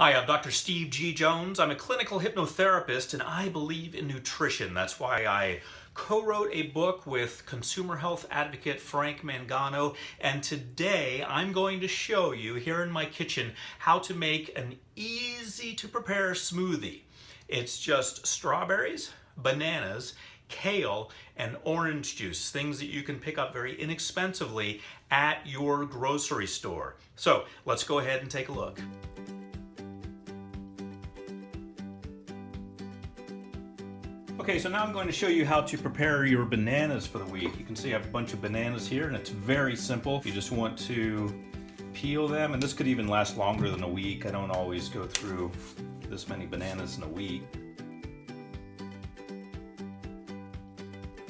Hi, I'm Dr. Steve G. Jones. I'm a clinical hypnotherapist and I believe in nutrition. That's why I co-wrote a book with consumer health advocate Frank Mangano, and today I'm going to show you here in my kitchen how to make an easy to prepare smoothie. It's just strawberries, bananas, kale, and orange juice, things that you can pick up very inexpensively at your grocery store. So let's go ahead and take a look. Okay, so now I'm going to show you how to prepare your bananas for the week. You can see I have a bunch of bananas here and it's very simple. You just want to peel them, and this could even last longer than a week. I don't always go through this many bananas in a week.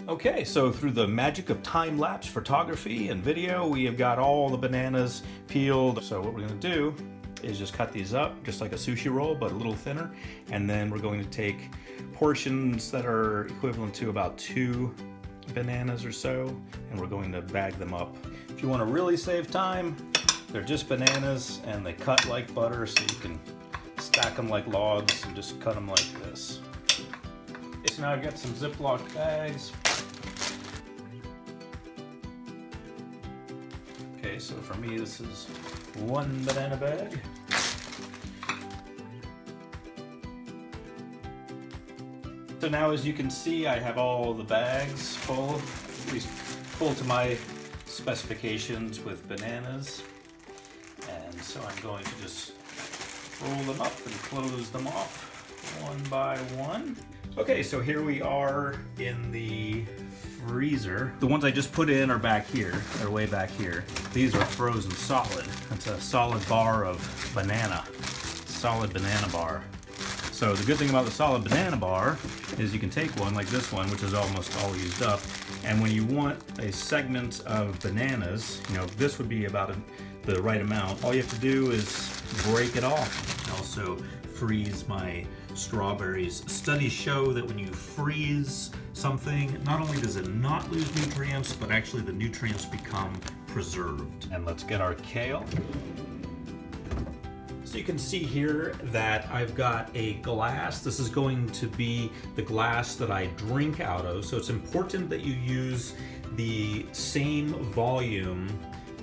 Okay, so through the magic of time-lapse photography and video, we have got all the bananas peeled. So what we're going to do is just cut these up just like a sushi roll, but a little thinner, and then we're going to take portions that are equivalent to about 2 bananas or so, and we're going to bag them up. If you want to really save time, they're just bananas and they cut like butter, so you can stack them like logs and just cut them like this. Okay, so now I've got some Ziploc bags. Okay, so for me this is 1 banana bag. So now, as you can see, I have all the bags full, at least full to my specifications with bananas. And so I'm going to just roll them up and close them off one by one. Okay, so here we are in the freezer. The ones I just put in are back here. They're way back here. These are frozen solid. It's a solid bar of banana. Solid banana bar. So the good thing about the solid banana bar is you can take one like this one, which is almost all used up, and when you want a segment of bananas, you know, this would be about the right amount. All you have to do is break it off. I also freeze my strawberries. Studies show that when you freeze something, not only does it not lose nutrients, but actually the nutrients become preserved. And let's get our kale. So you can see here that I've got a glass. This is going to be the glass that I drink out of. So it's important that you use the same volume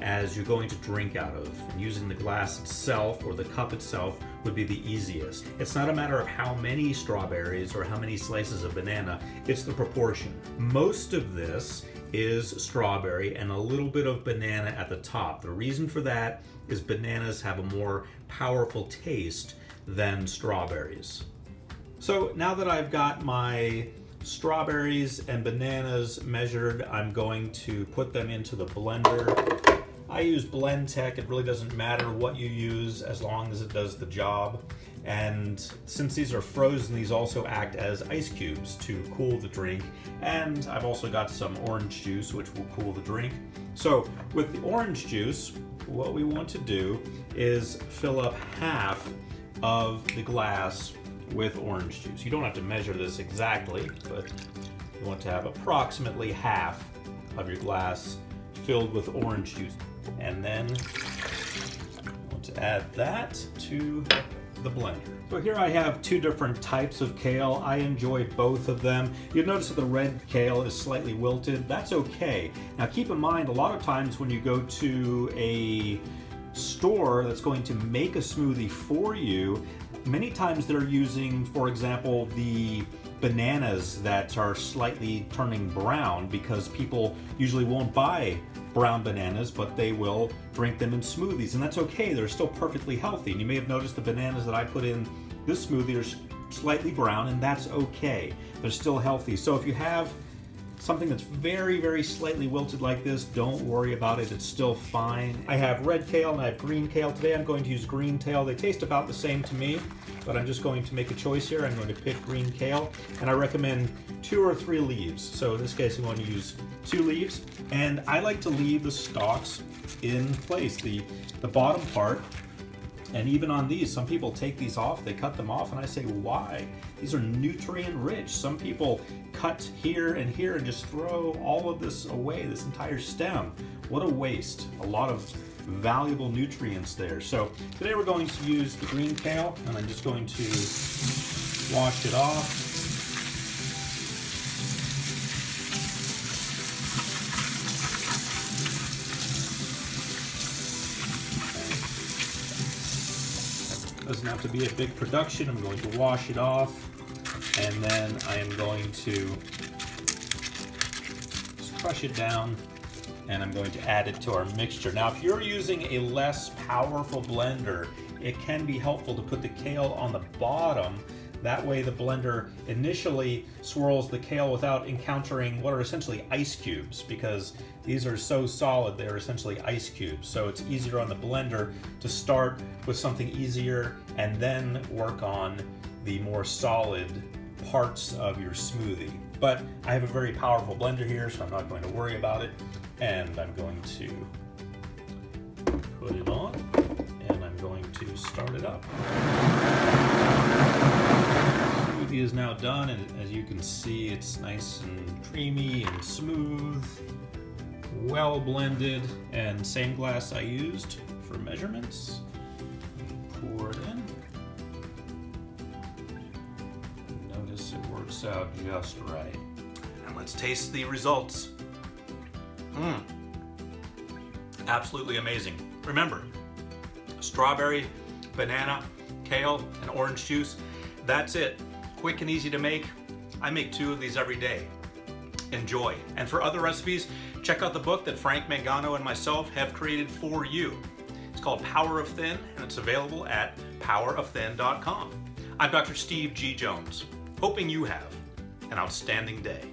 as you're going to drink out of. And using the glass itself or the cup itself would be the easiest. It's not a matter of how many strawberries or how many slices of banana, it's the proportion. Most of this is strawberry and a little bit of banana at the top. The reason for that is bananas have a more powerful taste than strawberries. So now that I've got my strawberries and bananas measured, I'm going to put them into the blender. I use Blendtec. It really doesn't matter what you use as long as it does the job. And since these are frozen, these also act as ice cubes to cool the drink. And I've also got some orange juice, which will cool the drink. So with the orange juice, what we want to do is fill up half of the glass with orange juice. You don't have to measure this exactly, but you want to have approximately half of your glass filled with orange juice. And then you want to add that to the blender. So here I have 2 different types of kale. I enjoy both of them. You'll notice that the red kale is slightly wilted. That's okay. Now keep in mind, a lot of times when you go to a store that's going to make a smoothie for you, many times they're using, for example, the bananas that are slightly turning brown, because people usually won't buy brown bananas, but they will drink them in smoothies, and that's okay. They're still perfectly healthy. And you may have noticed the bananas that I put in this smoothie are slightly brown, and that's okay. They're still healthy. So if you have something that's very, very slightly wilted like this, don't worry about it. It's still fine. I have red kale and I have green kale. Today I'm going to use green kale. They taste about the same to me, but I'm just going to make a choice here. I'm going to pick green kale, and I recommend 2 or 3 leaves. So in this case, I'm going to use 2 leaves, and I like to leave the stalks in place, the bottom part. And even on these, some people take these off, they cut them off, and I say, why? These are nutrient rich. Some people cut here and here and just throw all of this away, this entire stem. What a waste. A lot of valuable nutrients there. So today we're going to use the green kale, and I'm just going to wash it off. Doesn't have to be a big production. I'm going to wash it off, and then I am going to just crush it down, and I'm going to add it to our mixture. Now, if you're using a less powerful blender, it can be helpful to put the kale on the bottom. That way the blender initially swirls the kale without encountering what are essentially ice cubes, because these are so solid, they're essentially ice cubes. So it's easier on the blender to start with something easier and then work on the more solid parts of your smoothie. But I have a very powerful blender here, so I'm not going to worry about it. And I'm going to put it on, and I'm going to start it up. Smoothie is now done, and as you can see, it's nice and creamy and smooth, well blended, and same glass I used for measurements. Pour it in. Notice it works out just right. And let's taste the results. Absolutely amazing. Remember, strawberry, banana, kale, and orange juice. That's it. Quick and easy to make. I make 2 of these every day. Enjoy. And for other recipes, check out the book that Frank Mangano and myself have created for you. It's called Power of Thin, and it's available at powerofthin.com. I'm Dr. Steve G. Jones, hoping you have an outstanding day.